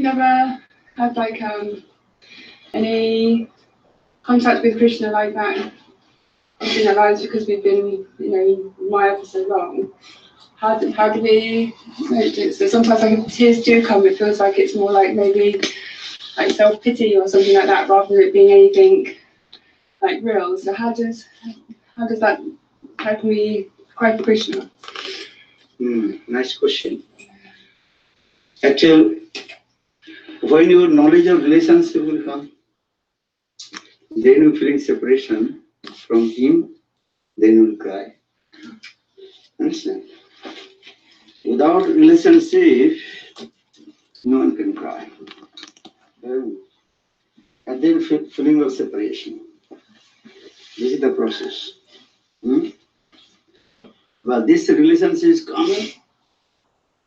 never had like any contact with Krishna like that in our lives because we've been, in Maya for so long. How do we? So sometimes like tears do come. It feels like it's more like maybe like self-pity or something like that, rather than it being anything like real. So how can we cry for Krishna? Nice question. Actually, when your knowledge of relationship will come, then you feeling separation from him, then you will cry. Understand? Without relationship, no one can cry. And then feeling of separation. This is the process. But this relationship is coming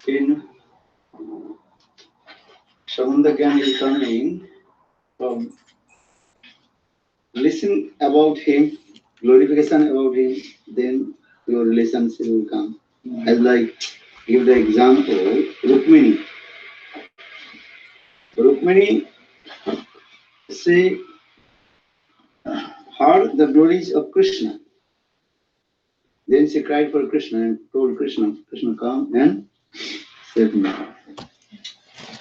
in Samundagyan is coming from listen about him, glorification about him, then your relationship will come. As like give the example, Rukmini. Rukmini say heard the glories of Krishna. Then she cried for Krishna and told Krishna, Krishna come and save me.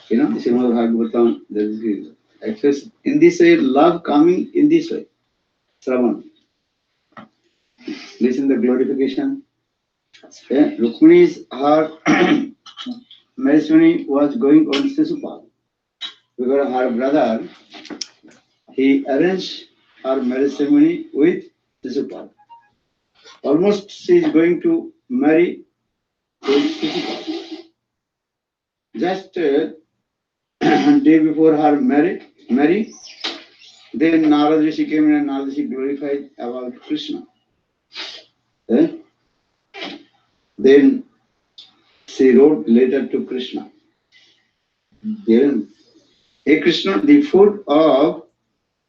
Srimad Bhagavatam, there is actually in this way, love coming in this way. Sravan. Listen the glorification. Yeah, Rukmini's her marriage was going on Sisupal. Because her brother, he arranged her marriage ceremony with Sisupal. Almost she is going to marry with Sisupal. Just day before her marriage, then Narad Rishi came in and Narad Rishi glorified about Krishna. Then she wrote letter to Krishna. Hey Krishna, the food of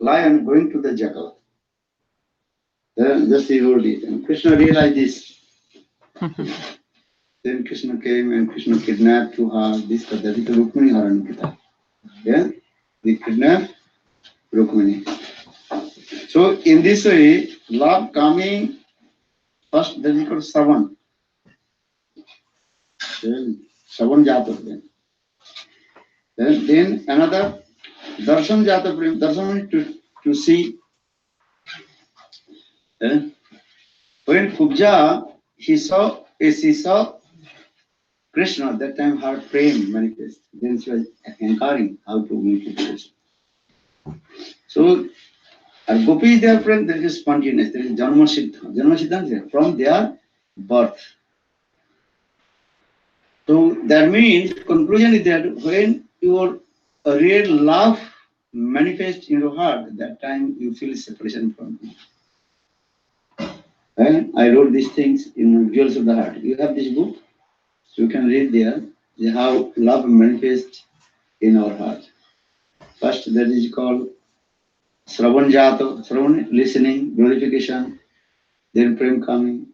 lion going to the jackal. Just he wrote it. And Krishna realized this. Then Krishna came and Krishna kidnapped to her this Kadati Rukmini Harankita. Yeah? They kidnapped Rukmini. So in this way, love coming first, that is called Savan. Savan Jata Prem. Then another Darshan Jata Prem. Darshan means to see. When Kubja, she saw Krishna, that time her prem manifest. Then she was inquiring how to meet Krishna. So, our gopis, their friend, there is spontaneous, there is Janma Siddha. Janma Siddha is from their birth. So, that means, conclusion is that when your real love manifests in your heart, that time you feel separation from him. And I wrote these things in Jewels of the Heart. You have this book, so you can read there how love manifests in our heart. First, that is called Sravan Jata, Sravan, listening, glorification, then Prem coming,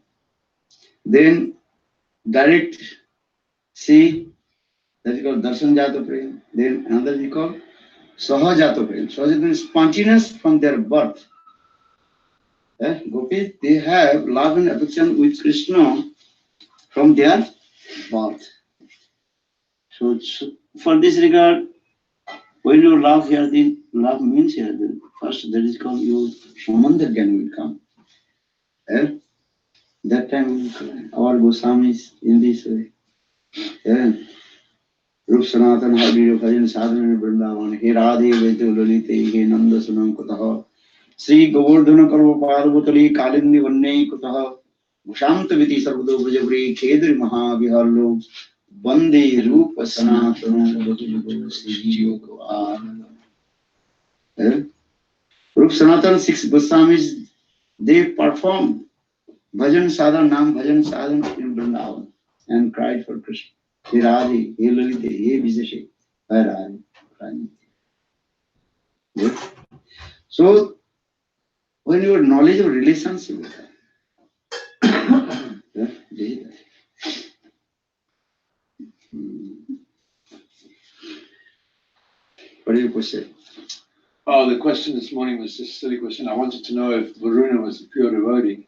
then direct see, that is called Darshan Jata Prem, then another is called Saha Jata Prem. Saha means spontaneous from their birth. Gopis, they have love and affection with Krishna from their birth. So for this regard, when you love here, the love means here, the first that is called your Samandagyan will come. That time our Goswamis in this way. Rup Sanatan Hari Bhajan Sadhana Vrindavan, He Radhe Vedu Lalite, He Nanda Sunam Kutaha, Sri Govardhana Karva Parvatali Kalindi Vanne Kutaha, Shanta Viti Sarvado Vajavri, Kedri Maha Viharlo, Bande Rupa Sanatana Vajugo Sri Yogavan. Rup Sanatan 6 Goswamis, they performed Bhajan Sadhana, Nam Bhajan Sadhana in Vrindavan and cried for Krishna. He Radhe, He Lalite, He Vijashe, Radhe. So, when your knowledge of relationship with her, What is your question? Oh, the question this morning was just a silly question. I wanted to know if Varuna was a pure devotee.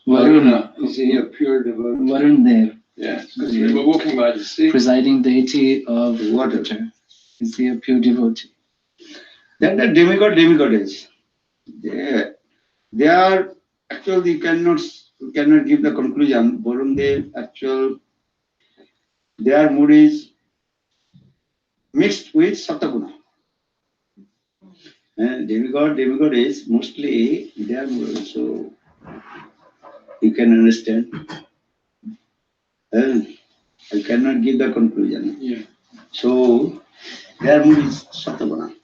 Varuna, is he a pure devotee? Varun Dev, Yeah, because we were walking by the sea. presiding deity of Water. Is he a pure devotee? Then the demigoddess. They are actually you cannot give the conclusion. Varun Dev actual their mood is mixed with Sataguna. And demigoddess mostly their mood, so you can understand. I cannot give the conclusion. Yeah. So their mood is Sataguna.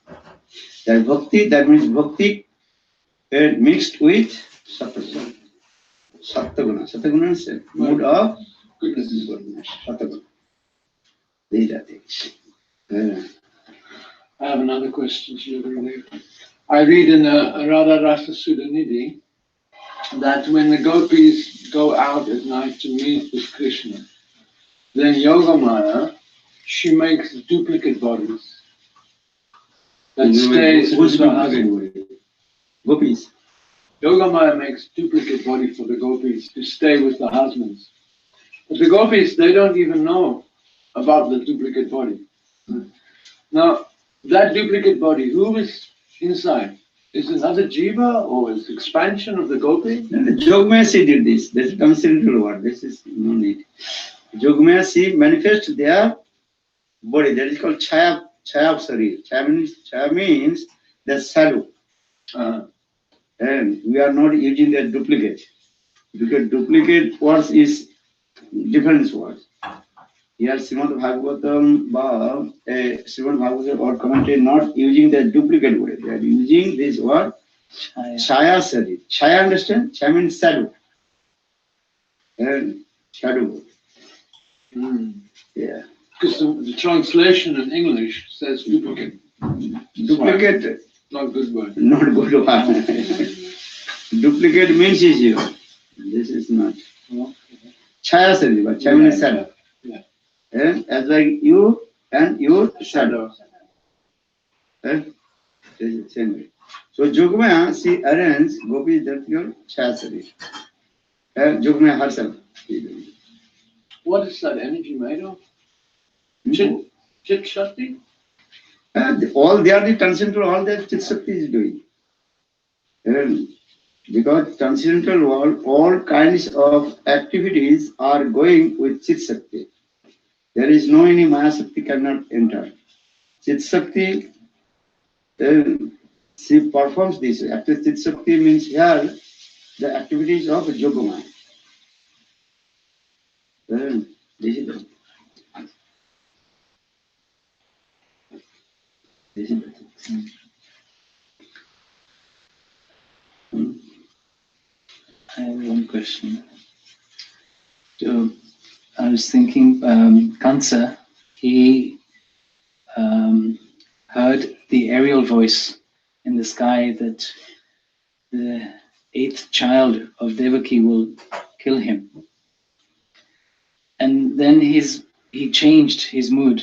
That means bhakti mixed with Sataguna. Sataguna is a mood of goodness. Sataguna. These are things. I have another question, Srila Gurudev. I read in a Radha Rasa Sudhanidhi that when the gopis go out at night to meet with Krishna, then Yogamaya, she makes duplicate bodies that stays with the husband. Gopis. Yogamaya makes duplicate body for the gopis to stay with the husbands. But the gopis, they don't even know about the duplicate body. Now, that duplicate body, who is inside? Is it another jiva or is it expansion of the gopi? Jogmaya did this. This is considerable word. This is no need. Jogmaya manifests their body. That is called chaya of sarir. Chaya means the shadow. And we are not using that duplicate. Because duplicate words is different words. Here Srimad Bhagavatam, Srimad Bhagavatam or commentary not using the duplicate word. They are using this word chaya sarir. Chaya, understand? Chaya means shadow. And shadow. Yeah. Because the translation in English says duplicate. Duplicate. Not good word. Not good word. Duplicate means is you. This is not. Chaya sarir, but chaya means shadow. And as like you and your shadow. This is the same way. So Jogmaya, she arranges gopis that your chaya sarir. And Jogmaya herself. What is that energy made of? Chit Shakti? All they are the transcendental, all that Chit Shakti is doing. And because transcendental world, all kinds of activities are going with Chit Shakti. There is no any Maya Shakti cannot enter. Chit Shakti, she performs this. After Chit Shakti means here the activities of Yogamaya. This is the I have one question. So I was thinking, Kansa, he heard the aerial voice in the sky that the 8th child of Devaki will kill him. And then he changed his mood.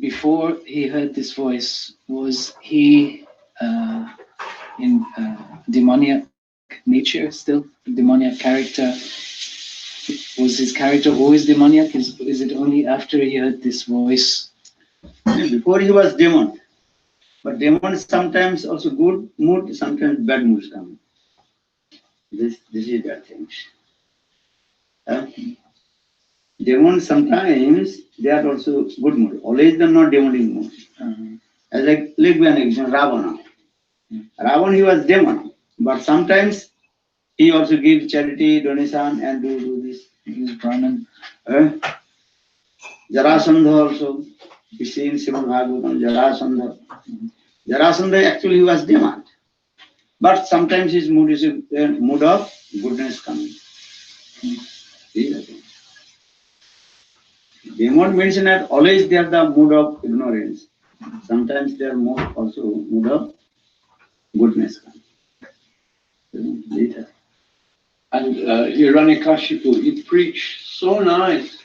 Before he heard this voice, was he in demoniac nature still? Demoniac character? Was his character always demoniac? Is it only after he heard this voice? Before he was demon. But demon is sometimes also good mood, sometimes bad moods come. This is bad things. Demon sometimes they are also good mood. Always they are not demonic mood. As like an example, Ravana. Ravana he was demon, but sometimes he also gives charity, donation, and do this. He was Brahman. Jarasandha also. You see in Srimad Bhagavatam, Jarasandha. Jarasandha actually he was demon. But sometimes his mood is a mood of goodness coming. Demon means that always they are the mood of ignorance. Sometimes they are more also mood of goodness coming. Later. And Hiranyakashipu, he preached so nice.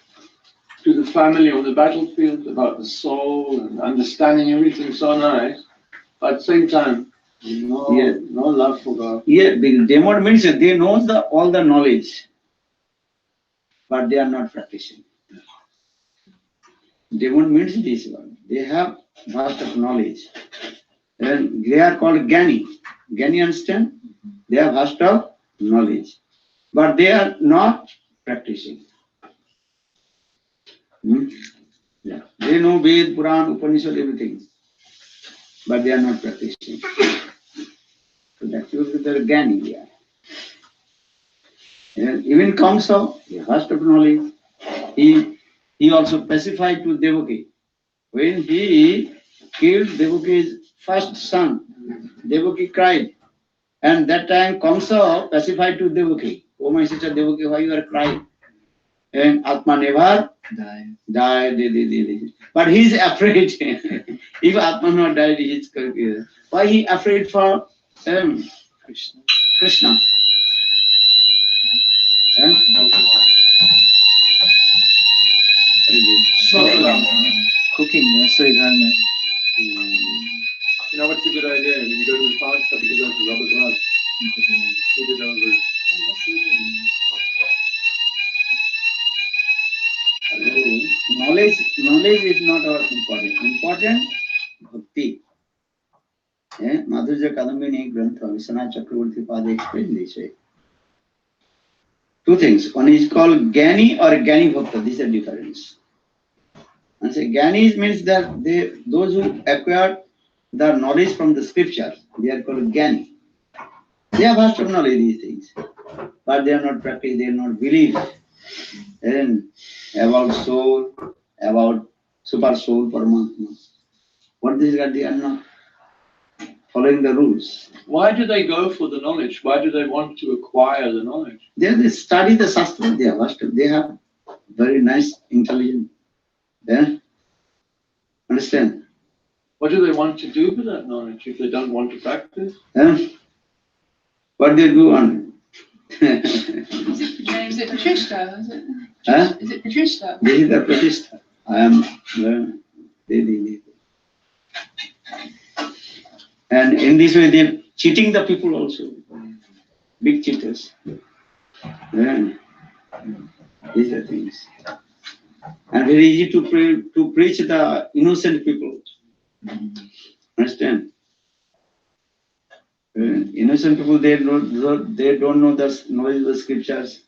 to the family on the battlefield about the soul and understanding everything so nice, but at the same time, no love for God. Yeah, the demon means they know all the knowledge, but they are not practicing. Demon means this one. They have vast of knowledge. And they are called Gani. Gani, understand? They have vast of knowledge. But they are not practicing. Yeah. They know Ved, Puran, Upanishad, everything. But they are not practicing. So that's the Gani they are. And even Kamsa, he has vast of knowledge. He also pacified to Devaki. When he killed Devaki's first son, Devaki cried. And that time Kamsa pacified to Devaki. Oh my sister Devaki, why you are crying? And Atma never died. But he is afraid. If Atma not died, he is confused. Why he afraid for Krishna? Cooking, sorry, Dharma. You know what's a good idea? When you go to the pawn shop, you go to rubber gloves. Put it over. Knowledge is not our important. Important, bhakti. Madhurya Kadambini Grantha, Vishwanath Chakravarti Pada explained this way. Two things. One is called Gani or Gani Bhakta. These are difference. And say Gani means that those who acquired the knowledge from the scripture, they are called Gani. They have vast knowledge these things, but they are not practiced, they are not believe and about soul, about super soul, Paramatma. What this guy, they are not following the rules. Why do they go for the knowledge? Why do they want to acquire the knowledge? They study the Shastra, they are vast, they have very nice intelligence. Yeah? Understand? What do they want to do with that knowledge if they don't want to practice? What they do on? Is it Patricia? Is it? Huh? Is it Patricia? This is the Pratishtha. I am daily. And in this way, they are cheating the people also. Big cheaters. Yeah. These are things. And very easy to preach the innocent people. Understand? Innocent people, they don't know the knowledge of the scriptures.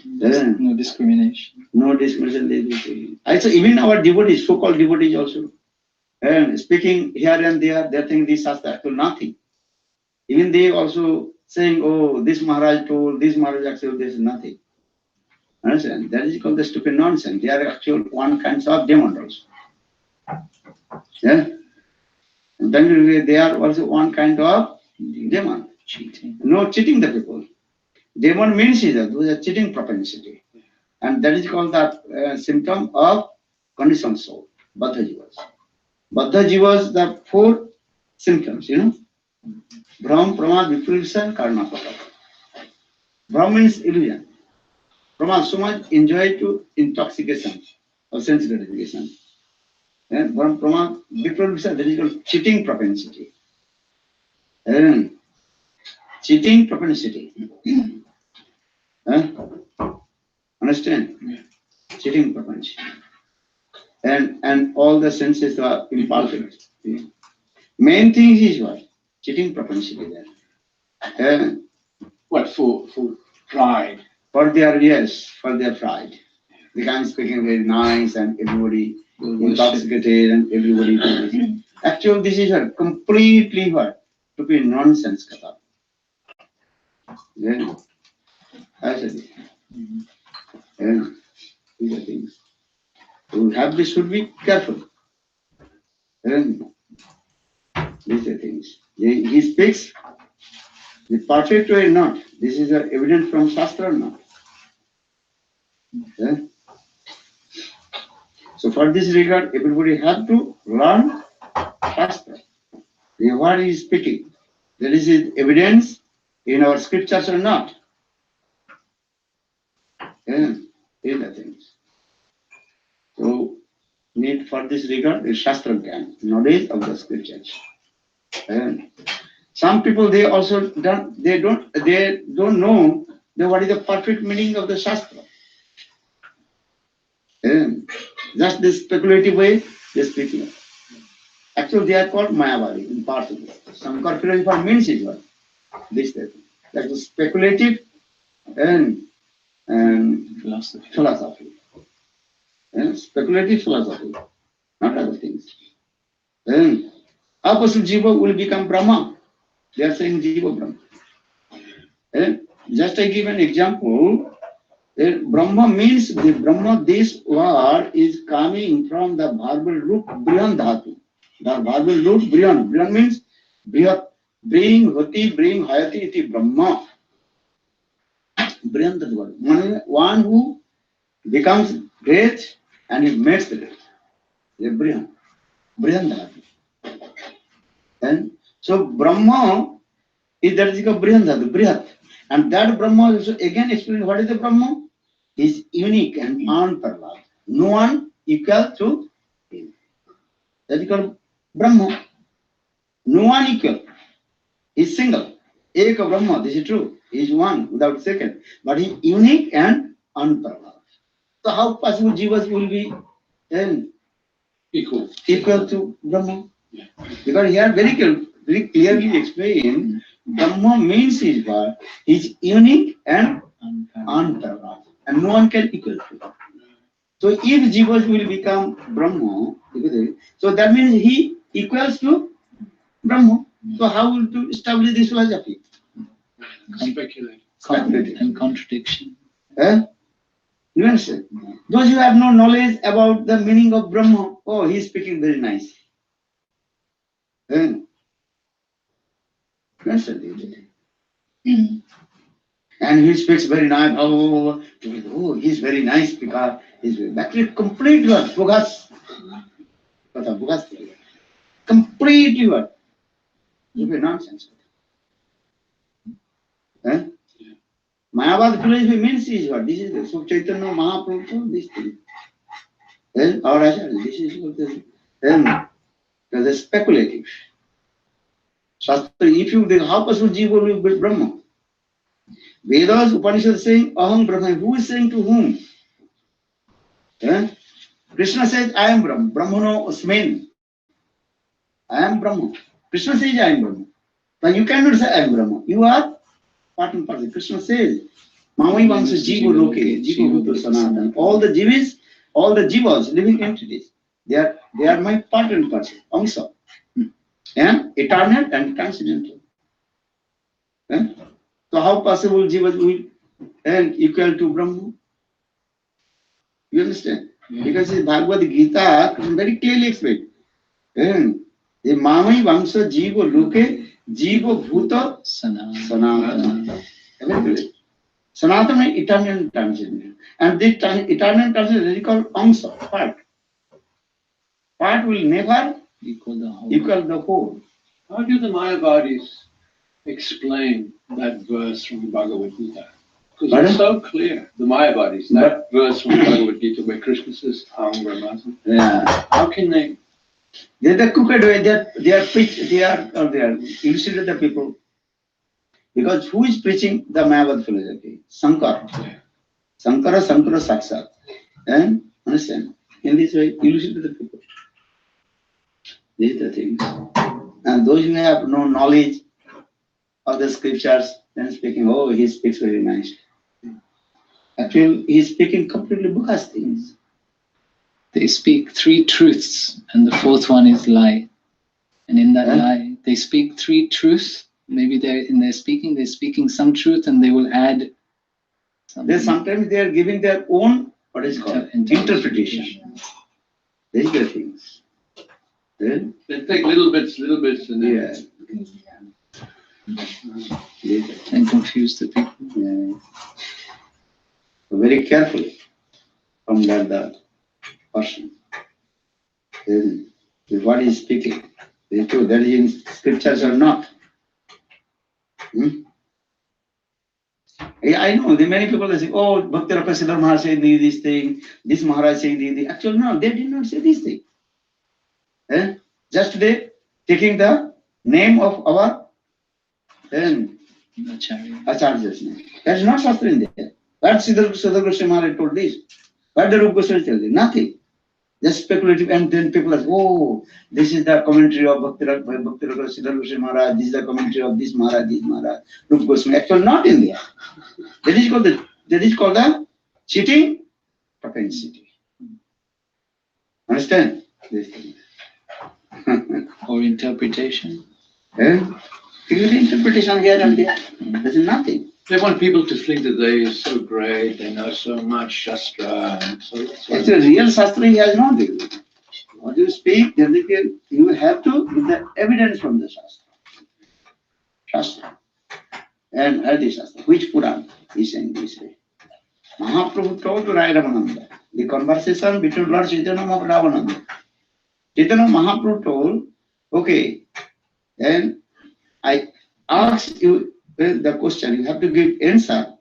No discrimination. No discrimination. Also, even our devotees, so-called devotees also, and speaking here and there, they think this has actual nothing. Even they also saying, oh, this Maharaj told, this Maharaj actually, this is nothing. Understand? That is called the stupid nonsense. They are actual one kind of demon also. Yeah? And then they are also one kind of demon. Cheating. No cheating the people. Demon means that those are cheating propensity. And that is called the symptom of conditioned soul, Baddha Jivas. Baddha Jivas, the four symptoms, Brahm, Pramad, Vipulsa, Karma, Pata. Brahm means illusion. Pramad, so much enjoy to intoxication of sense gratification. And Brahm, Pramad, Vipulsa, that is called cheating propensity. And cheating propensity. Understand? Yeah. Cheating propensity. And all the senses are imperfect. Main thing is what? Cheating propensity there. What, for pride? For their pride. The guy is speaking very nice and everybody intoxicated and everybody. Actually, this is a completely what? To be nonsense katha. Yeah. I said it. Yeah. These are things. To have this should be careful. And these are things. He speaks the perfect way or not. This is evident from Shastra or not. Yeah? So for this regard, everybody have to learn Shastra. What he is speaking. There is evidence in our scriptures or not. Yeah, these are things. need for this regard is Shastra Gyan, knowledge of the scriptures. And some people they also don't know what is the perfect meaning of the Shastra. And just this speculative way they speak. Actually, they are called Mayavadi in part of it. Shankar philosophy means is what? This thing. That is speculative and philosophy. And speculative philosophy, not other things. And opposite Jiva will become Brahma. They are saying Jiva Brahma. And just I give an example. Brahma means the Brahma, this word is coming from the verbal root Brihan Dhatu. The verbal root Brihan. Brihan means Brihat, bring Hati, bring Hayati, iti Brahma. Brihan Dhatu. One who becomes great and he makes the great. The Brihan. Brihan Dhatu. And so Brahma is that is called Brihan Dhatu, Brihat. And that Brahma is again explained what is the Brahma? Is unique and unparalleled. No one equal to him. That is called Brahma. No one equal. He is single. Eka Brahma, this is true. He is one without second. But he is unique and unparalleled. So how possible Jivas will be equal to Brahma? Yeah. Because here very clearly explained, Brahma means his what? He is unique and unparalleled. And no one can equal to it. So if Jivas will become Brahma, so that means he equals to Brahma. So how will to establish this philosophy? Speculate. And contradiction. You understand? Those who have no knowledge about the meaning of Brahma, oh, he is speaking very nice. You understand? And he speaks very nice. Oh, he's very nice because he's actually complete word. Bugas. Complete word. You be nonsense. Mayavad philosophy means is what? This is the so Chaitanya Mahaprabhu, this thing. Our Acharya, this is what the because it's speculative. Shastra, if you think how possible Jiva will be Brahma? Vedas, Upanishad saying, Aham Brahma. Who is saying to whom? Krishna says, I am Brahma. Brahmano Osmin. I am Brahma. Krishna says, I am Brahma. But you cannot say, I am Brahma. You are part and parcel. Krishna says, Mamai Vamsa Jiva Loke, Jiva Bhuta Sanatan. All the Jivas, living entities, they are my part and parcel, Amsa. And eternal and transcendental. So how possible Jivas will equal to Brahma? You understand? Because in Bhagavad Gita very clearly explained. The Mamai Vamsa Jiva Loke, Jiva Bhuta Sanatana. Sanatana is eternal and transcendental. And this eternal and transcendental is called Amsa, part. Part will never equal the whole. How do the Mayavadis explain that verse from Bhagavad Gita? Because it's so clear, the Mayavadis, that verse from Bhagavad Gita where Krishna says, Aham Brahmasmi. Yeah. How can they? They're the crooked way, they are illustrated the people. Because who is preaching the Mayavad philosophy? Shankara. Yeah. Shankara Sakshat. And understand? In this way, illustrated the people. These are the things. And those who have no knowledge of the scriptures, then speaking, oh, he speaks very nice. Actually, he is speaking completely bogus things. They speak three truths, and the fourth one is lie. And in that lie, they speak three truths. Maybe they're speaking some truth, and they will add something. Sometimes they are giving their own, what is called, interpretation. These are the things. They take little bits, and then and confuse the people. Yeah. So very carefully from that person. Then what he is speaking. Is true, that is in scriptures or not. I know the many people they say, oh, Bhakti Rakasiddhar Maharaj said this thing, this Maharaj saying this. Actually, no, they did not say this thing. Just they taking the name of our Acharya's name. That's not Shastra in there. What Siddhar Goswami Maharaj told this? What the Rupa Goswami told this? Nothing. Just speculative, and then people are like, oh, this is the commentary of Bhakti Siddhar Goswami Maharaj, this is the commentary of this Maharaj, Rupa Goswami. Actually, not in there. That is called the cheating propensity. Understand? This thing. Or interpretation. Interpretation here and there. This is nothing. They want people to think that they are so great, they know so much Shastra. And so it's a real Shastra he has not given. What you speak, you have to give the evidence from the Shastra. And Adi Shastra. Which Puran is saying this way? Mahaprabhu told to Rai Ramananda, the conversation between Lord Chaitanya and Ramananda. Chaitanya Mahaprabhu told, okay, then I ask you the question, you have to give answer,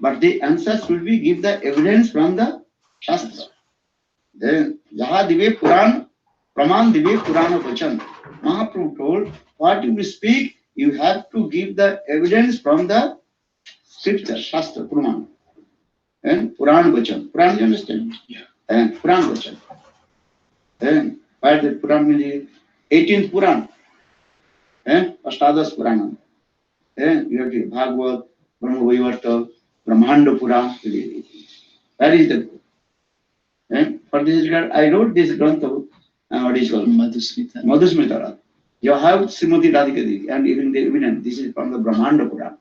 but the answer should be give the evidence from the Shastra. Then Jaha Dive Puran, Praman Dive Purana Vachan. Mahaprabhu told, what you speak, you have to give the evidence from the scripture, Shastra, Puran. And Puran Vachan. Puran, you understand? Yeah. And Puran Vachan. Then why the Puran means 18th Puran. Ashtadas Purana. You have to Bhagavad, Brahma Vaivarta, Brahmanda Puran. That is the book. For this regard, I wrote this Grantha, what is called? Madhusmita. You have Srimati Radhika Devi, and even the evidence, this is from the Brahmanda Puran.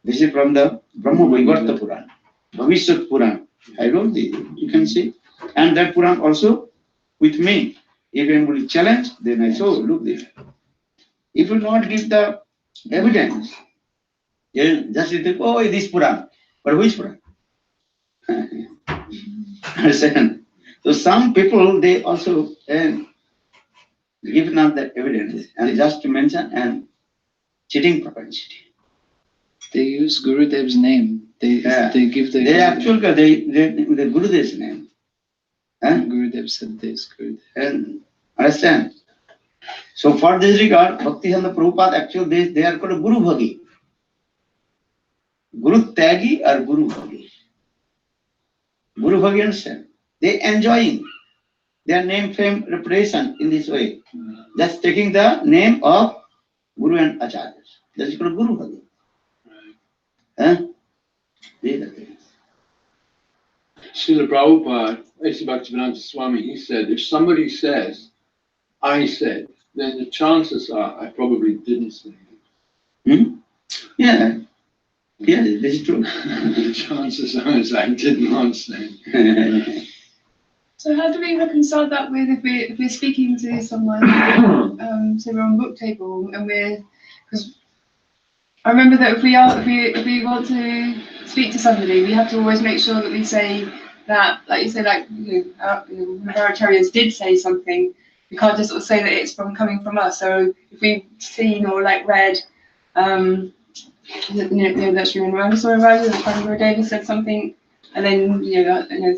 This is from the Brahma Vaivarta Puran, Bhavishyat Puran. I wrote this, you can see. And that Puran also with me. If anybody challenge, then I show, look this. If you not give the evidence, just you think, oh, this Puran. But which Puran? Understand? So some people, they also give not the evidence and just to mention and cheating propensity. They use Gurudev's name. They give the. They actually the Gurudev's name. Gurudev said this. Gurudev. And understand? So for this regard, Bhakti and the Prabhupada actually they are called Guru Bhagi. Guru Tyagi or Guru Bhagi. Guru Bhagi, understand? They enjoying their name, fame, reputation in this way. Just taking the name of Guru and Acharyas. That is called Guru Bhagi. These are things. Srila Prabhupada, A.C. Bhaktivedanta Swami, he said, if somebody says, I said, then the chances are I probably didn't say it. Yeah. Yeah, this is true. The chances are I did not say it. So how do we reconcile that with if we're speaking to someone, say we're on book table and because I remember that if we want to speak to somebody, we have to always make sure that we say that, like you say, like Maharajas did say something. We can't just sort of say that it's coming from us. So if we've seen or like read, that Srila Maharaja and Gurudev said something, and then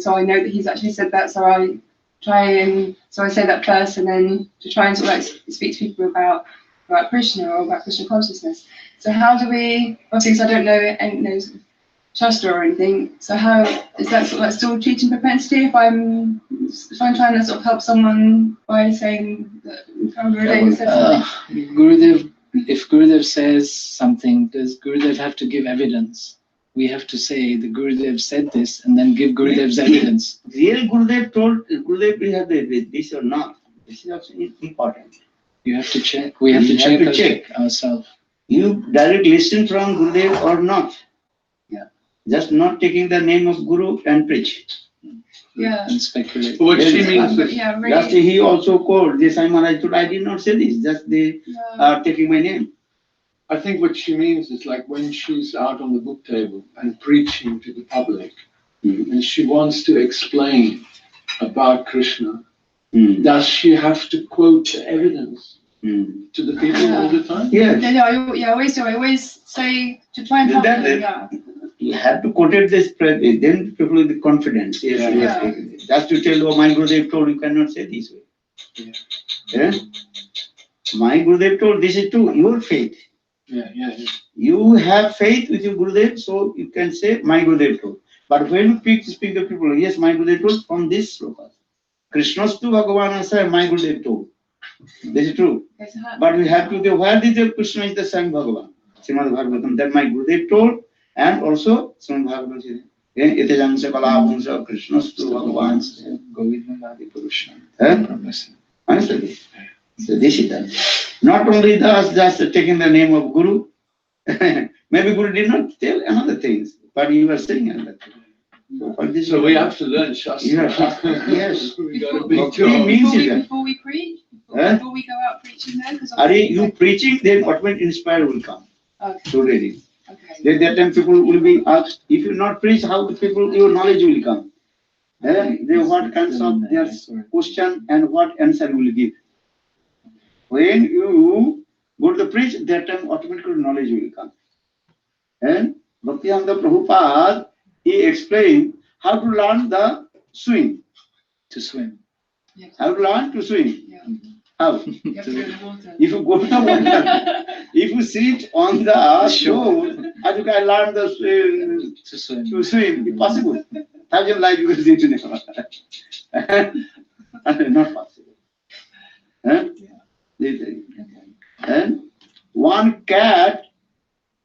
so I know that he's actually said that. So I say that first, and then to try and sort of like speak to people about Krishna or about Krishna consciousness. So how do we? Obviously, because I don't know Shastra or anything. So how is that sort of like still cheating propensity if I'm trying to sort of help someone by saying that Gurudev said something? Gurudev, if Gurudev says something, does Gurudev have to give evidence? We have to say the Gurudev said this and then give Gurudev's evidence. Real Gurudev told Gurudev we have this or not. This is also important. You have to check. We have to check ourselves. You directly listen from Gurudev or not. Just not taking the name of Guru and preach. Yeah. And speculate. What she means is, just he also called this Maharaj told, I did not say this, just they are taking my name. I think what she means is like when she's out on the book table and preaching to the public, and she wants to explain about Krishna, does she have to quote the evidence to the people all the time? Yes. I always do. I always say to try and help them. you have to quote it this phrase, then people will be confident. Yes, you have taken it. Just to tell, oh, my Gurudev told, you cannot say this way. Yeah. My Gurudev told, this is true, your faith. You have faith with your Gurudev, so you can say, my Gurudev told. But when you speak to people, yes, my Gurudev told from this sloka. Krishnastu Bhagavan said, my Gurudev told. This is true. But we have to go, where did the Krishna is the same Bhagavan? Srimad Bhagavatam, that my Gurudev told, and also Srimad Bhagavatam says, Itajansa Kalabhansa Krishnastu Bhagavan Govindamadi Purusha. Understand this? So this is that. Not only thus, just taking the name of Guru. Maybe Guru did not tell another things, but you are saying another thing. So we have to learn Shastra. Yes. We got a big job. Before we preach? Before we go out preaching then? Are you preaching, then automatic inspire will come. Okay. So ready. Okay. Then that time people will be asked, if you not preach, how the people, your knowledge will come. Then what kinds of their question and what answer will give. When you go to the preach, that time automatically knowledge will come. And Bhaktivedanta Prabhupada, he explained how to learn the swim. To swim. How to learn to swim. Yeah. How? You have to go in the water. If you go to the water, if you sit on the shore, how you can learn the To swim. to swim? Impossible. Have your life you will sit in the water. Not possible. Huh? Okay. And one cat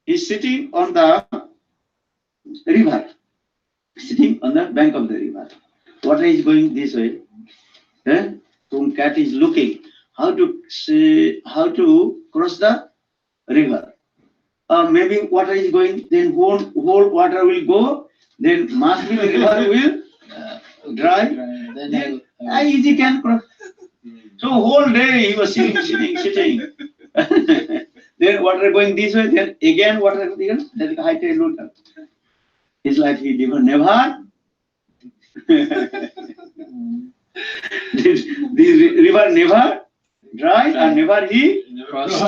is sitting on the river, sitting on the bank of the river. Water is going this way. One cat is looking how to cross the river. Maybe water is going, then whole water will go, then must be the river will dry. Then easy can cross. So whole day he was sitting. Then water going this way, then again water again, then high tide low tide. It's like he never. This river never dry and never he crossed.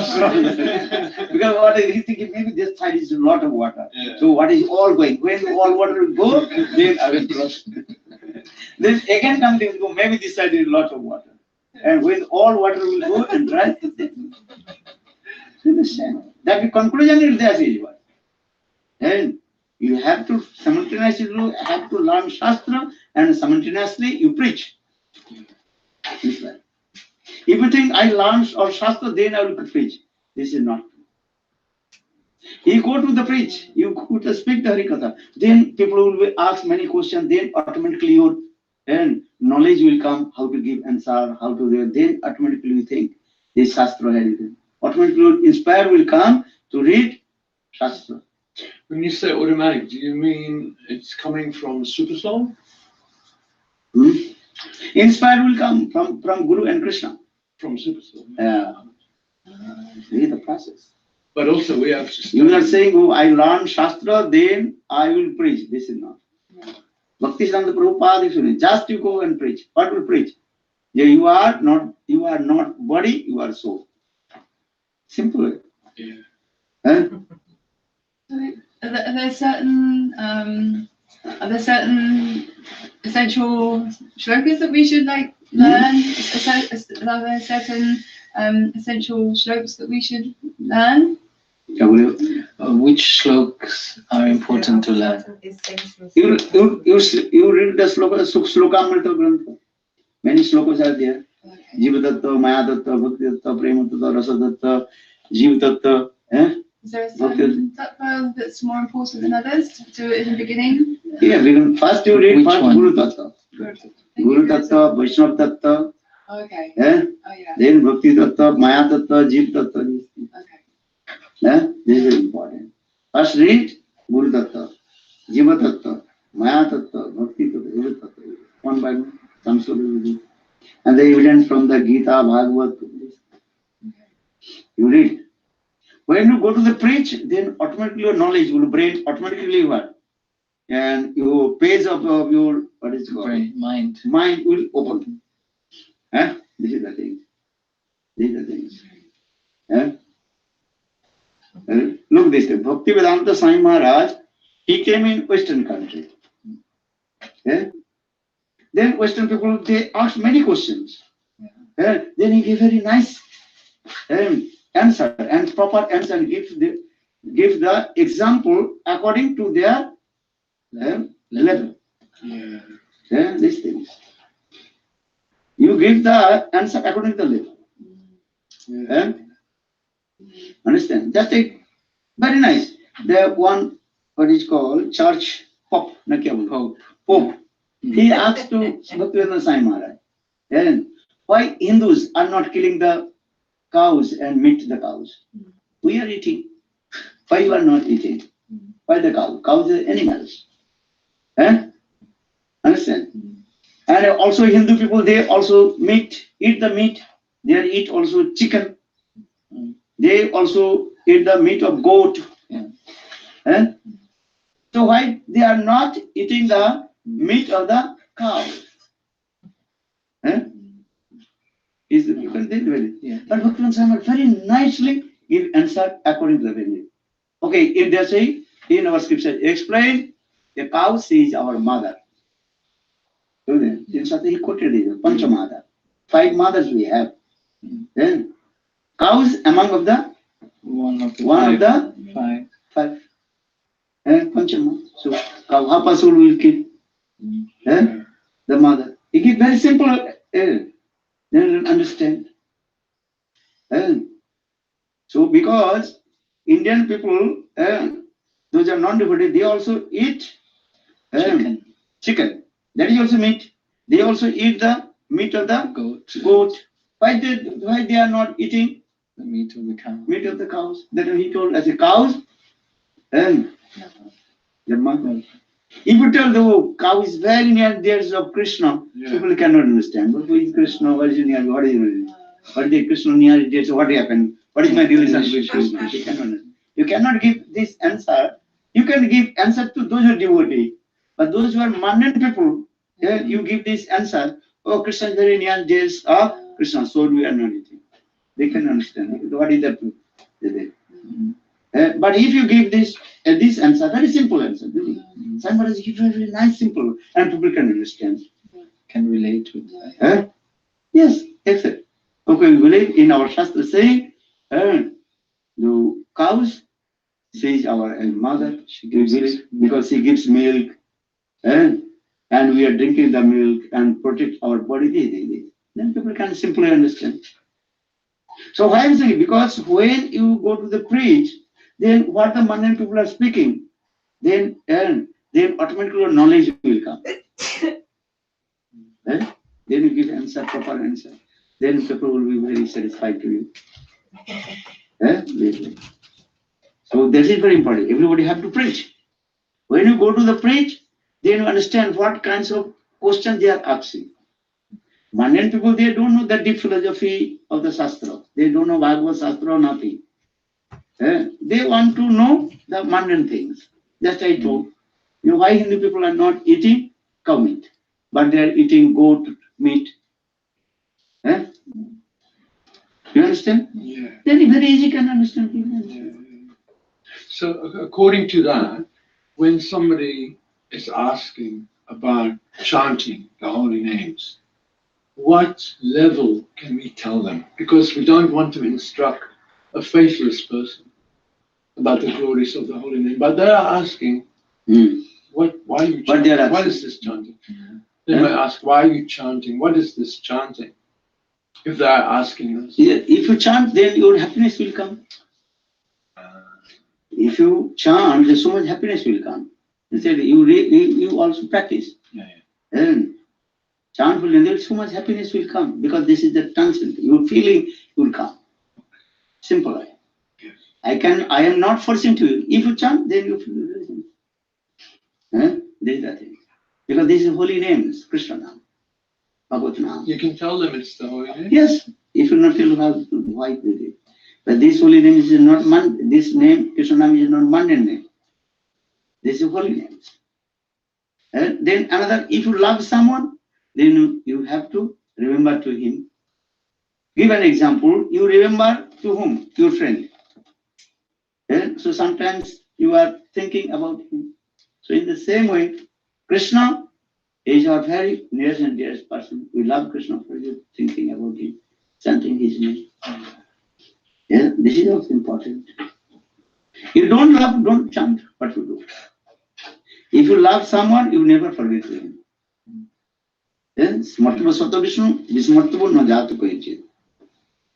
Because what he thinking, maybe this side is a lot of water. Yeah. So what is all going? When all water will go, then I will cross. Then again something will go, maybe this side is a lot of water. And when all water will go and dry, that the conclusion is there is what. And you have to simultaneously learn Shastra and simultaneously you preach. This way. If you think I learn or Shastra, then I will preach. This is not true. You go to the preach, you go to speak the Harikatha, then people will be asked many questions, then automatically your knowledge will come, how to give answer, how to do, then automatically you think this Shastra had written. Automatically inspire will come to read Shastra. When you say automatic, do you mean it's coming from Super Soul? Inspire will come from Guru and Krishna. From Super Soul. This is the process. But also we have to study. You are saying, oh, I learn Shastra, then I will preach. This is not. Bhakti Siddhanta Prabhupada is saying, just you go and preach. What will preach? Yeah, you are not body, you are soul. Simple. Yeah. Are there certain essential shlokas that we should like learn? Are there certain essential shlokas that we should learn? Which slokas are important to learn? You read the slokamrita grantha. Many slokas are there. Jiva Datta, Maya Datta, Bhakti Datta, Prema Datta, Rasa Datta, Jiva Datta. Is there a certain tattva that's more important than others to do it in the beginning? Yeah, first you read first Guru Datta. Guru Datta, Vaishnava Datta. Okay. Oh, yeah. Then Bhakti Datta, Maya Datta, Jiva Datta. Okay. This is important. First read Guru Datta, Jiva Datta, Maya Datta, Bhakti Datta, Jiva Datta. One by one, some slowly. And the evidence from the Gita, Bhagavad. You read. When you go to the preach, then automatically your knowledge will brain automatically what? And your page of your what is it called? Brain, mind will open. This is the thing. These are the things. Look this way. Bhaktivedanta Swami Maharaj, He came in Western country. Yeah? Then Western people, they asked many questions. Yeah? Then he gave very nice answer and proper answer and give the example according to their level. Yeah. Yeah, these things. You give the answer according to the level. Yeah. Understand? That's a very nice. The one what is called church pope. Pope. He asked to Bhaktivinoda Sai Maharaj, and why Hindus are not killing the cows and meat the cows? We are eating. Why you are not eating? Why the cow? Cows are animals. Understand? And also Hindu people, they also eat the meat. They eat also chicken. They also eat the meat of goat. So why they are not eating the meat of the cow? You can think about it. But Bhaktivinoda Swami very nicely give answer according to the value. Okay, if they say in our scripture, explain the cow is our mother. So then, in such he quoted it, Panchamada. 5 mothers we have. Then cows among of the One of the five. five. Panchama. So cow, how possible will kill the mother? He give very simple. They don't understand. So because Indian people, those are non-devotees, they also eat chicken. That is also meat. They also eat the meat of the goat. Why they are not eating the meat of the cow? Meat of the cows. Then he told as a cows and the mother. If you tell the cow is very near the edge of Krishna, people cannot understand. But who is Krishna? What is near? What is the Krishna near it? What happened? What is my relation with Krishna? You cannot give this answer. You can give answer to those who are devotee. But those who are mundane people, you give this answer. Oh, Krishna is very near the edge of Krishna, so we are not eating. They can understand. What is the truth? But if you give this answer, very simple answer. Somebody give a very nice, simple, and people can understand. Can relate with that. Yes, except. Okay, we believe in our Shastra saying, the cows, she is our mother, because she gives milk, and we are drinking the milk and protect our body. Then people can simply understand. So why I'm saying, because when you go to the preach, then what the mundane people are speaking, then automatically your knowledge will come. Then you give answer, proper answer. Then people will be very satisfied to you. So this is very important. Everybody have to preach. When you go to the preach, then you understand what kinds of questions they are asking. Mundane people, they don't know the deep philosophy of the Shastra. They don't know Bhagavad Shastra or nothing. They want to know the mundane things. Just I told you why Hindu people are not eating cow meat, but they are eating goat meat. You understand? Yeah. Then it's very easy can understand people. Yeah. So according to that, when somebody is asking about chanting the holy names, what level can we tell them? Because we don't want to instruct a faithless person about the glories of the holy name, but they are asking, why are you chanting? What is this chanting? They might ask, why are you chanting? What is this chanting? If they are asking us. Yeah, if you chant, then your happiness will come. If you chant, then so much happiness will come. Instead, you also practice. And chant will, and then so much happiness will come, because this is the transcendent. Your feeling will come. Simple. I am not forcing to you. If you chant, then you feel everything. This is the thing. Because this is holy names, Krishna Nam, Bhagavad Nam. You can tell them it's the holy name? Yes. If you not tell how, why with it. But this holy name is not this name, Krishna Nam, is not mundane name. This is holy names. And then another, if you love someone, then you have to remember to him. Give an example. You remember to whom? Your friend. So sometimes you are thinking about him. So in the same way, Krishna is our very nearest and dearest person. We love Krishna for you thinking about him, chanting his name. Yeah, this is also important. You don't love, don't chant, what you do. If you love someone, you never forget him. Yes, Smartable Sata Vishnu, Vismartable no Jatu Koichit.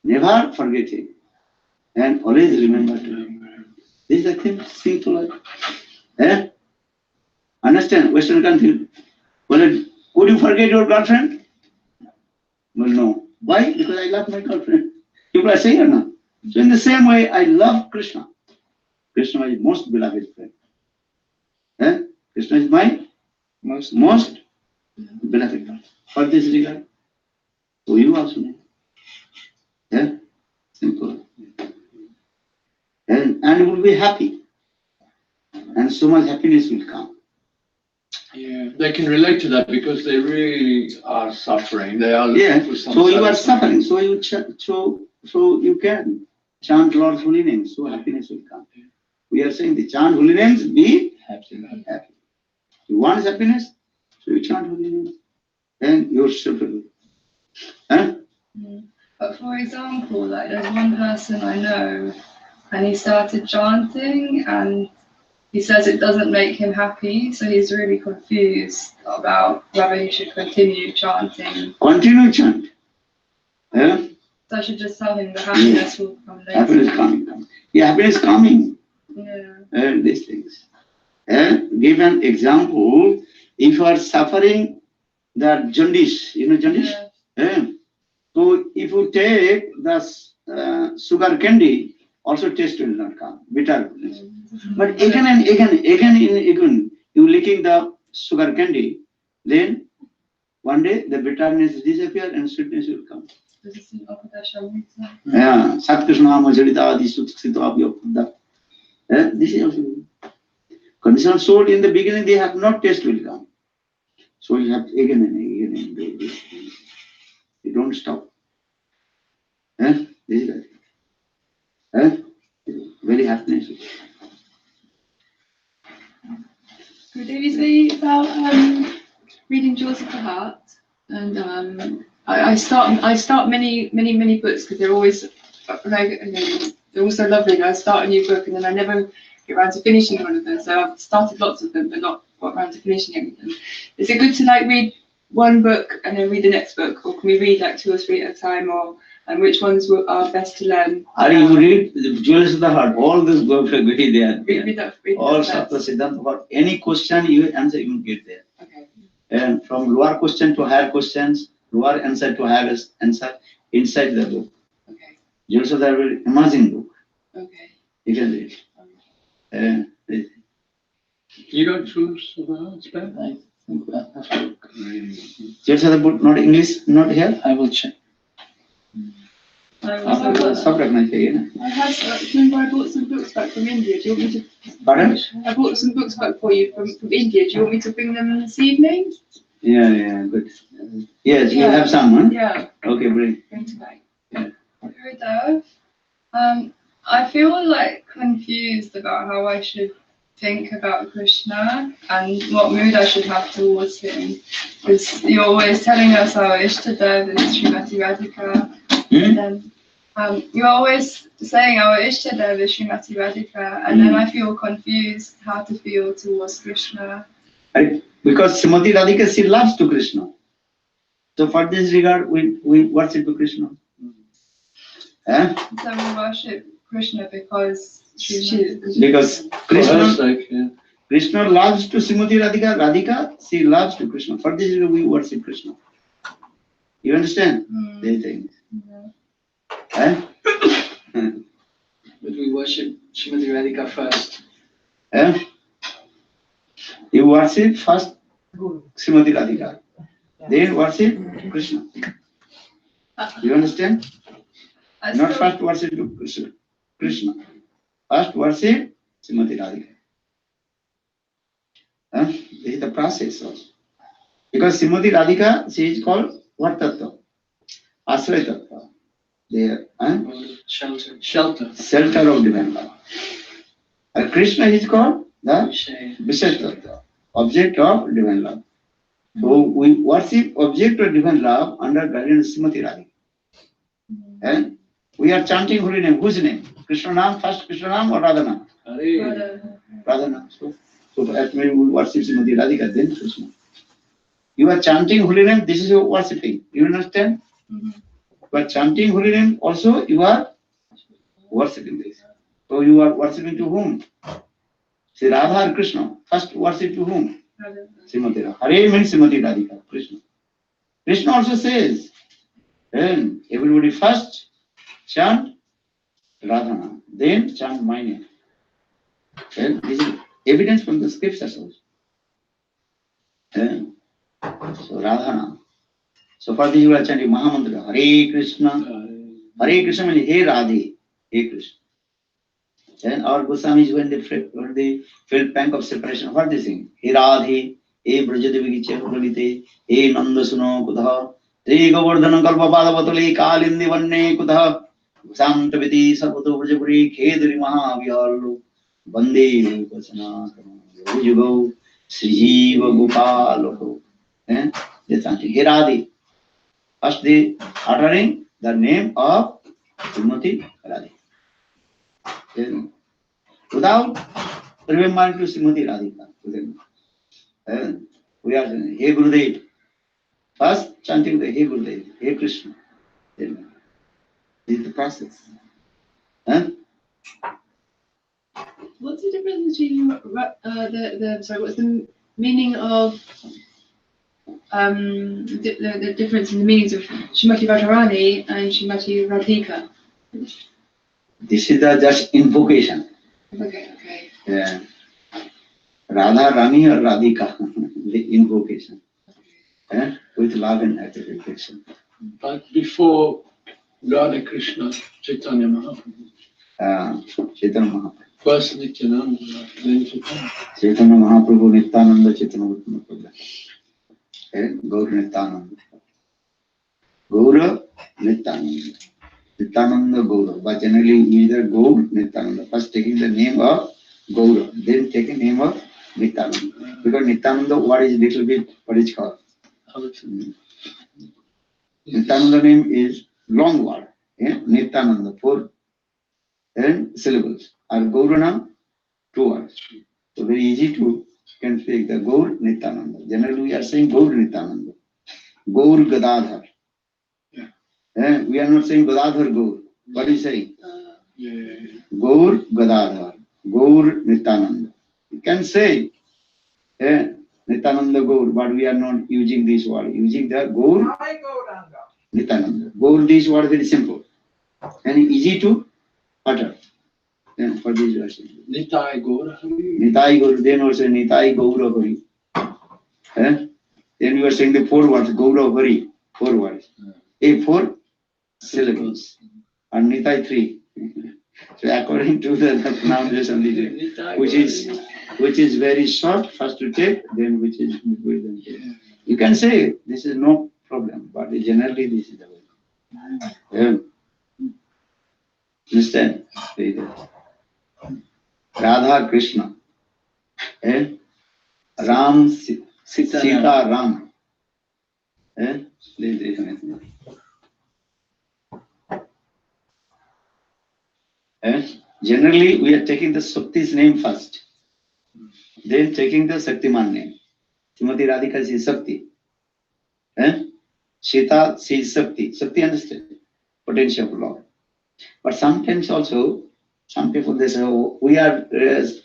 Never forget him. And always remember to him. This is the thing, simple life. Eh? Understand? Western country. Well, would you forget your girlfriend? Well, no. Why? Because I love my girlfriend. People are saying or not? So in the same way, I love Krishna. Krishna is most beloved friend. Eh? Krishna is my most beloved friend. For this regard, so you also know. Yeah? Simple. And you will be happy. And so much happiness will come. Yeah, they can relate to that because they really are suffering. They are looking for some so you are satisfaction. suffering. So you can chant Lord's holy name. So happiness will come. We are saying the chant holy names, be happy. You want happiness, so you chant holy names. Then you're suffering. Huh? But for example, like there's one person I know, and he started chanting, and he says it doesn't make him happy, so he's really confused about whether he should continue chanting. Continue chant. Yeah? So I should just tell him the happiness will come later. Happiness coming. Yeah, happiness coming. Yeah. These things. Give an example. If you are suffering the jaundice, you know jaundice? Yeah. So if you take the sugar candy, also taste will not come, bitterness. But again and again, you licking the sugar candy, then one day the bitterness disappear and sweetness will come. Yeah, Sat Krishna Majadita Adi Sutsito Abhyopda. This is also conditional soul in the beginning, they have not taste will come. So you have again and again and again. You don't stop. This is it. Very happiness. Gurudev, you say about reading Jewels of the Heart, and I start many books because they're always like they're all so lovely. And I start a new book and then I never get around to finishing one of them. So I've started lots of them, but not got around to finishing any of them. Is it good to like read one book and then read the next book, or can we read like 2 or 3 at a time, or and which ones are best to learn? You read the Jewels of the Heart, all those books are very there. Read All Sapta Siddhanta, about any question you answer, you will get there. Okay. And from lower question to higher questions, lower answer to higher answer, inside the book. Okay. Jewels of the Heart, very amazing book. Okay. You can read. You got Jewels of the Heart, Spen? I think we'll have to look. Jewels of the book, not English, not here. I will check. I remember I bought some books back from India. Do you want me to? Pardon? I bought some books back for you from India. Do you want me to bring them this evening? Yeah, good. Yes, you have some, huh? Yeah. Okay, bring. Bring tonight. Yeah. Gurudev, I feel like confused about how I should think about Krishna and what mood I should have towards him. Because you're always telling us our Ishtadev is Srimati Radhika. And then you're always saying our Ishtadev is Srimati Radhika, and then I feel confused how to feel towards Krishna. Right? Because Srimati Radhika, she loves to Krishna. So for this regard, we worship to Krishna. So we worship Krishna because because Krishna loves to Srimati Radhika, Radhika, she loves to Krishna. For this reason, we worship Krishna. You understand? These things. But we worship Srimati Radhika first. You worship first Srimati Radhika, then worship Krishna. You understand? Not first worship Krishna. First worship Srimati Radhika. This is the process also. Because Srimati Radhika, she is called what tattva? Ashraya tattva. There, Shelter. Shelter of divine love. Krishna is called the Visheshta, object of divine love. So we worship object of divine love under guidance of Srimati Radhika. And we are chanting holy name. Whose name? Krishna Nam, first Krishna Nam or Radha Nam? Radha Nam. So that means we worship Srimati Radhika, then Krishna. You are chanting holy name, this is your worshipping. You understand? But chanting holy name also you are worshipping this. So you are worshipping to whom? Say Radha or Krishna. First worship to whom? Srimati Radhika. Hare means Srimati Radhika, Krishna. Krishna also says, and everybody first chant Radha Nam, then chant my name. And this is evidence from the scriptures also. And so Radha Nam. So for this you are chanting Mahamantra, Hare Krishna. Hare Krishna means Hey Radhe, Hey Krishna. And our Goswamis, when they felt pang of separation, what they sing? Hey Radhe, Hey Brajadevi Chakralite, Hey Nanda Suno Kudha, Hey Govardhana Kalpapada Vatale, Kalindi Vanne Kudha, Santaviti Sarvato Brajapuri, Kedri Mahavyalu, Bande Vasana, Yugo, Srijiva Gopalo. They chanting Hey Radhe. First they uttering the name of Srimati Radhika. Then, without remembering to Srimati Radhika. Then we are saying, Hey Gurudev. First chanting the Hey Gurudev, Hey Krishna. Then this is the process. What's the difference between what's the meaning of the difference in the meanings of Srimati Radharani and Srimati Radhika? This is the just invocation. Okay. Yeah. Radha Rani or Radhika, the invocation. With love and gratification. But before Radha Krishna, Chaitanya Mahaprabhu. Chaitanya Mahaprabhu. First Nityananda, then Chaitanya. Chaitanya Mahaprabhu, Nityananda, Chaitanya Mahaprabhu. Gaur Nityananda. Gaura Nityananda. Nityananda Gaura. But generally either Gaur Nityananda. First taking the name of Gaura, then taking the name of Nityananda. Because Nityananda, what is little bit, what is called? Nityananda name is long word. Nityananda, 4 syllables. And Gaurana, 2 words. So very easy to can speak the Gaur Nityananda. Generally we are saying Gaur Nityananda. Gaur Gadadhar. We are not saying Gadadhar Gaur. What are you saying? Gaur Gadadhar. Gaur Nityananda. You can say Nityananda Gaur, but we are not using this word. Using the Gaur Nityananda. Gaur, this word very simple and easy to utter. For this we are saying Nitai Gaura. Nitai Gaur, then also Nitai Gaura Hari. Then you are saying the 4 words, Gaura Hari, 4 words. 4 syllables. And Nitai 3. So according to the pronunciation, which is very short, first to take, then which is midway. You can say this is no problem, but generally this is the way. Understand? Radha Krishna. Ram Sita Ram. Generally, we are taking the Shakti's name first, then taking the Shaktiman name. Srimati Radhika, she is Shakti. Sita, she is Shakti. Shakti, understand? Potential of love. But sometimes also, some people they say, we are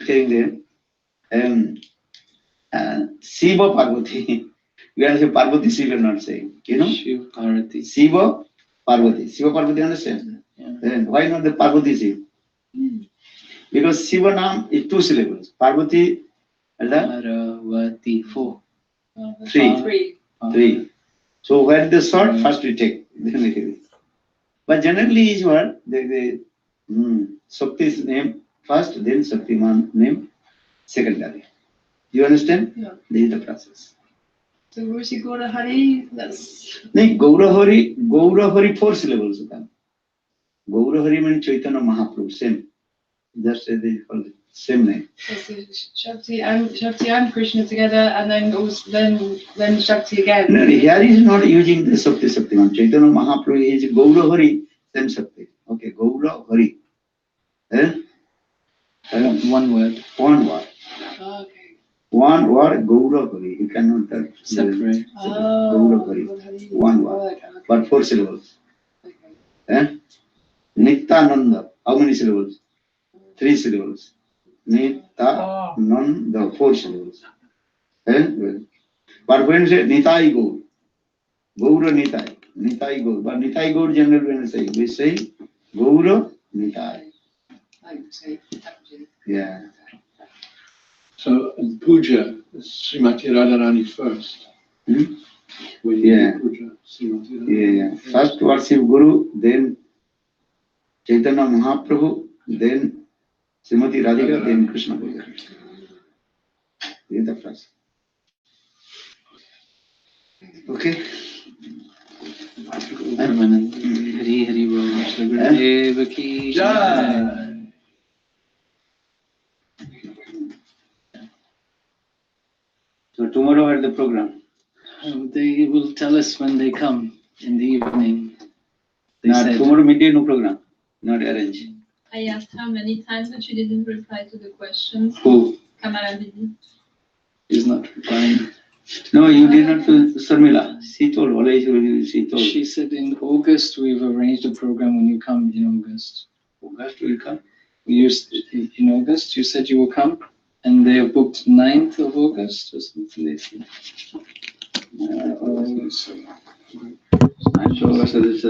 saying them, Shiva Parvati. We are saying Parvati Shiva, not saying. You know? Shiva Parvati. Shiva Parvati. Shiva Parvati, understand? Then why not the Parvati Shiva? Because Shiva Nam is 2 syllables. Parvati and Parvati 4. 3. So where the short first we take. But generally is what the Shakti's name first, then Shaktiman name secondary. You understand? Yeah. This is the process. So Rushi Gaura Hari, that's... No, Gaura Hari 4 syllables. Gaura Hari means Chaitanya Mahaprabhu, same. Just as they call it. same name. So Shakti and Krishna together, and then also then Shakti again. No, here is not using the Shakti Shaktiman. Chaitanya Mahaprabhu is Gaura Hari, then Shakti. Okay, Gaura Hari. One word. One word. Oh, okay. One word, Gaura Hari. You cannot Separate. Gaura Hari. One word. Okay. But 4 syllables. Okay. Nityananda. How many syllables? 3 syllables. Nityananda. 4 syllables. But when you say Nitai Gaur, Gaura Nitai, Nitai Gaur. But Nitai Gaur generally when we say Gaura Nitai. Yeah. So in puja, Srimati Radharani first. Hmm? When you Yeah. do puja, Srimati Radharani. Yeah. First worship Guru, then Chaitanya Mahaprabhu, then Srimati Radhika, then Krishna Puja. This is the first. Okay. Hari Hari Bol. Shri Gurudev ki jai. So tomorrow at the program. They will tell us when they come in the evening. They Now, said. tomorrow midday no program, not arranged. I asked how many times, but she didn't reply to the questions. Who? Kamala Didi. Is not replying. No, you did not to Srila. She told, always she told. She said in August we've arranged a program when you come in August. August will come. In August you said you will come, and they have booked 9th of August or something. They said. I'm sure August is